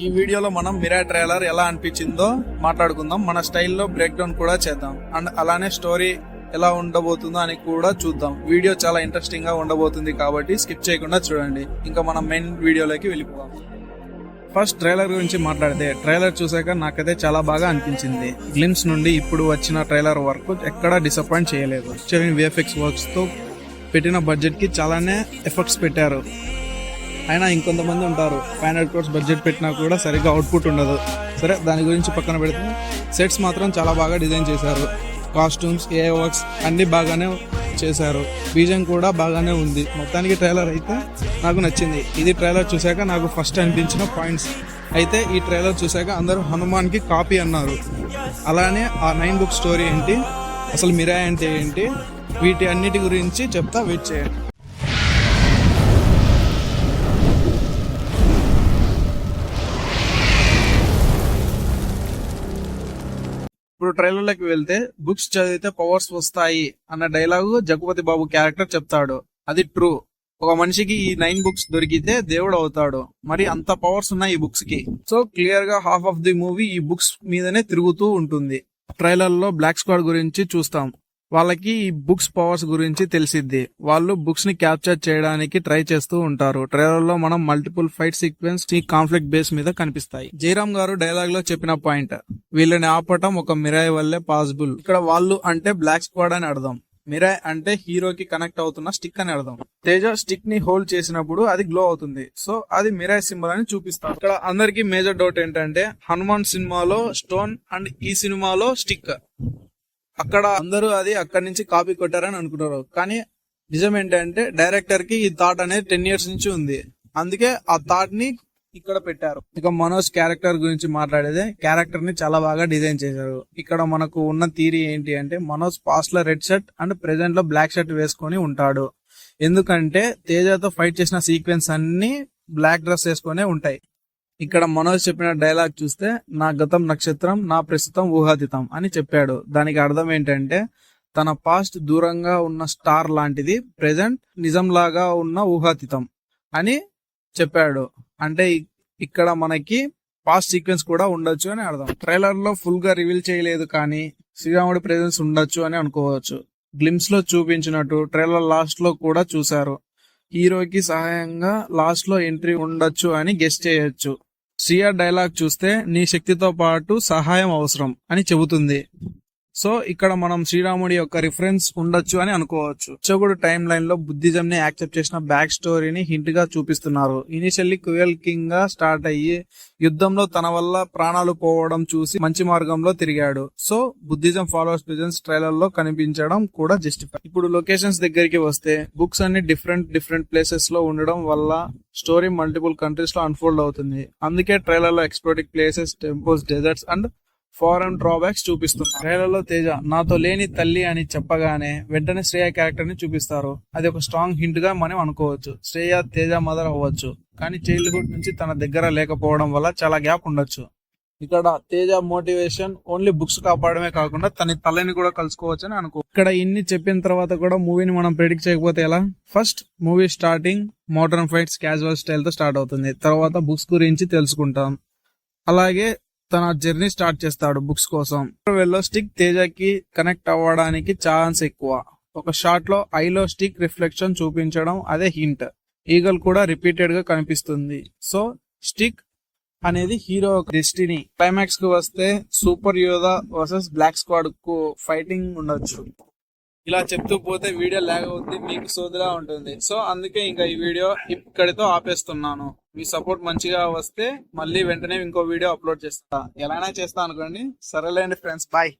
ఈ వీడియోలో మనం మిరాయ్ ట్రైలర్ ఎలా అనిపించిందో మాట్లాడుకుందాం. మన స్టైల్లో బ్రేక్ డౌన్ కూడా చేద్దాం అండ్ అలానే స్టోరీ ఎలా ఉండబోతుందో అని కూడా చూద్దాం. వీడియో చాలా ఇంట్రెస్టింగ్ గా ఉండబోతుంది కాబట్టి స్కిప్ చేయకుండా చూడండి. ఇంకా మనం మెయిన్ వీడియోలోకి వెళ్ళిపోదాం. ఫస్ట్ ట్రైలర్ గురించి మాట్లాడితే, ట్రైలర్ చూసాక నాకైతే చాలా బాగా అనిపించింది. గ్లిమ్స్ నుండి ఇప్పుడు వచ్చిన ట్రైలర్ వరకు ఎక్కడా డిసప్పాయింట్ చేయలేదు. విఎఫ్ఎక్స్ వర్క్స్ తో పెట్టిన బడ్జెట్ కి చాలానే ఎఫర్ట్స్ పెట్టారు. అయినా ఇంకొంతమంది ఉంటారు 500 crores బడ్జెట్ పెట్టినా కూడా సరిగ్గా అవుట్పుట్ ఉండదు. సరే, దాని గురించి పక్కన పెడితే సెట్స్ మాత్రం చాలా బాగా డిజైన్ చేశారు. కాస్ట్యూమ్స్, ఏఐ వర్క్స్ అన్ని బాగానే చేశారు. బీజం కూడా బాగానే ఉంది. మొత్తానికి ట్రైలర్ అయితే నాకు నచ్చింది. ఇది ట్రైలర్ చూశాక నాకు ఫస్ట్ అనిపించిన పాయింట్స్. అయితే ఈ ట్రైలర్ చూశాక అందరూ హనుమాన్ కి కాపీ అన్నారు. అలానే ఆ 9 బుక్ స్టోరీ ఏంటి, అసలు మిరాయ్ అంటే ఏంటి, వీటి అన్నిటి గురించి చెప్తా, వెయిట్ చేయండి. ఇప్పుడు ట్రైలర్లోకి వెళ్తే, బుక్స్ చదివితే పవర్స్ వస్తాయి అన్న డైలాగు జగపతి బాబు క్యారెక్టర్ చెప్తాడు. అది ట్రూ. ఒక మనిషికి ఈ 9 బుక్స్ దొరికితే దేవుడు అవుతాడు. మరి అంత పవర్స్ ఉన్నాయి ఈ బుక్స్ కి. సో క్లియర్ గా హాఫ్ ఆఫ్ ది మూవీ ఈ బుక్స్ మీదనే తిరుగుతూ ఉంటుంది. ట్రైలర్ లో బ్లాక్ స్క్వాడ్ గురించి చూస్తాం. వాళ్ళకి ఈ బుక్స్ పవర్స్ గురించి తెలిసిద్ది. వాళ్ళు బుక్స్ ని క్యాప్చర్ చేయడానికి ట్రై చేస్తూ ఉంటారు. ట్రైలర్ లో మనం మల్టిపుల్ ఫైట్ సీక్వెన్స్ ఈ కాన్ఫ్లిక్ట్ బేస్ మీద కనిపిస్తాయి. జయరామ్ గారు డైలాగ్ లో చెప్పిన పాయింట్, వీళ్ళని ఆపటం ఒక మిరాయ్ వల్లే పాసిబుల్. ఇక్కడ వాళ్ళు అంటే బ్లాక్ స్క్వాడ్ అని అర్థం. మిరాయ్ అంటే హీరోకి కనెక్ట్ అవుతున్న స్టిక్ అని అర్థం. తేజ స్టిక్ ని హోల్డ్ చేసినప్పుడు అది గ్లో అవుతుంది. సో అది మిరాయ్ సింబల్ అని చూపిస్తారు. ఇక్కడ అందరికి మేజర్ డౌట్ ఏంటంటే, హనుమాన్ సినిమాలో స్టోన్ అండ్ ఈ సినిమాలో స్టిక్. అక్కడ అందరూ అది అక్కడి నుంచి కాపీ కొట్టారని అనుకుంటారు. కానీ నిజం ఏంటంటే, డైరెక్టర్ కి ఈ థాట్ అనేది 10 years నుంచి ఉంది. అందుకే ఆ థాట్ ని ఇక్కడ పెట్టారు. ఇక మనోజ్ క్యారెక్టర్ గురించి మాట్లాడేదే, క్యారెక్టర్ ని చాలా బాగా డిజైన్ చేశారు. ఇక్కడ మనకు ఉన్న థియరీ ఏంటి అంటే, మనోజ్ పాస్ట్ లో రెడ్ షర్ట్ అండ్ ప్రెసెంట్ లో బ్లాక్ షర్ట్ వేసుకొని ఉంటాడు. ఎందుకంటే తేజతో ఫైట్ చేసిన సీక్వెన్స్ అన్ని బ్లాక్ డ్రెస్ వేసుకునే ఉంటాయి. ఇక్కడ మనోజ్ చెప్పిన డైలాగ్ చూస్తే, నా గతం నక్షత్రం, నా ప్రస్తుతం ఊహాతీతం అని చెప్పాడు. దానికి అర్థం ఏంటంటే, తన పాస్ట్ దూరంగా ఉన్న స్టార్ లాంటిది, ప్రెజెంట్ నిజంలాగా ఉన్న ఊహాతీతం అని చెప్పాడు. అంటే ఇక్కడ మనకి పాస్ట్ సీక్వెన్స్ కూడా ఉండొచ్చు అని అర్థం. ట్రైలర్ లో ఫుల్ గా రివీల్ చేయలేదు, కానీ శ్రీరాముడి ప్రెజెన్స్ ఉండొచ్చు అని అనుకోవచ్చు. గ్లిమ్స్ లో చూపించినట్టు ట్రైలర్ లాస్ట్ లో కూడా చూశారు. హీరోకి సహాయంగా లాస్ట్ లో ఎంట్రీ ఉండొచ్చు అని గెస్ చేయొచ్చు. శ్రియా డైలాగ్ చూస్తే, నీ శక్తితో పాటు సహాయం అవసరం అని చెబుతుంది. సో ఇక్కడ మనం శ్రీరాముడి యొక్క రిఫరెన్స్ ఉండొచ్చు అని అనుకోవచ్చు. చోగుడు టైం లైన్ లో బుద్ధిజం ని యాక్సెప్ట్ చేసిన బ్యాక్ స్టోరీని హింట్ గా చూపిస్తున్నారు. ఇనిషియల్లీ క్రూయల్ కింగ్ గా స్టార్ట్ అయ్యి యుద్ధంలో తన వల్ల ప్రాణాలు పోవడం చూసి మంచి మార్గంలో తిరిగాడు. So Buddhism followers presence trailer లో కనిపించడం కూడా జస్టిఫై. ఇప్పుడు లొకేషన్స్ దగ్గరికి వస్తే, బుక్స్ అన్ని డిఫరెంట్ ప్లేసెస్ లో ఉండడం వల్ల స్టోరీ మల్టిపుల్ కంట్రీస్ లో అన్ఫోల్డ్ అవుతుంది. అందుకే ట్రైలర్ లో exotic places, temples, deserts and foreign drawbacks చూపిస్తున్నారు. ట్రైలర్లో తేజ నాతో లేని తల్లి అని చెప్పగానే వెంటనే శ్రేయ క్యారెక్టర్ ని చూపిస్తారు. అది ఒక స్ట్రాంగ్ హింట్ గా మనం అనుకోవచ్చు. శ్రేయ తేజ మదర్ అవ్వచ్చు, కానీ చైల్డ్హుడ్ నుంచి తన దగ్గర లేకపోవడం వల్ల చాలా గ్యాప్ ఉండొచ్చు. ఇక్కడ తేజ మోటివేషన్ ఓన్లీ బుక్స్ కాపాడమే కాకుండా తన తల్లిని కూడా కలుసుకోవచ్చు అని అనుకో. ఇక్కడ ఇన్ని చెప్పిన తర్వాత కూడా మూవీని మనం ప్రెడిక్ట్ చేయకపోతే ఎలా? First movie starting modern fights casual style తో స్టార్ట్ అవుతుంది. తర్వాత బుక్స్ గురించి తెలుసుకుంటాం. అలాగే తన జర్నీ స్టార్ట్ చేస్తాడు బుక్స్ కోసం. వెళ్ళో స్టిక్ తేజకి కనెక్ట్ అవ్వడానికి ఛాన్స్ ఎక్కువ. ఒక షాట్ లో ఐలో స్టిక్ రిఫ్లెక్షన్ చూపించడం అదే హింట్. ఈగల్ కూడా రిపీటెడ్ గా కనిపిస్తుంది. సో స్టిక్ అనేది హీరో డెస్టినీ. క్లైమాక్స్ కు వస్తే, సూపర్ యోధా వర్సెస్ బ్లాక్ స్క్వాడ్ కు ఫైటింగ్ ఉండొచ్చు. ఇలా చెప్తూ పోతే వీడియో లాగ్ అవుతుంది, మీకు సోదిలా ఉంటుంది. సో అందుకే ఇంకా ఈ వీడియో ఇక్కడితో ఆపేస్తున్నాను. మీ సపోర్ట్ మంచిగా వస్తే మళ్ళీ వెంటనే ఇంకో వీడియో అప్లోడ్ చేస్తా. ఎలానే చేస్తా అనుకోండి. సరేలేండి ఫ్రెండ్స్, బాయ్.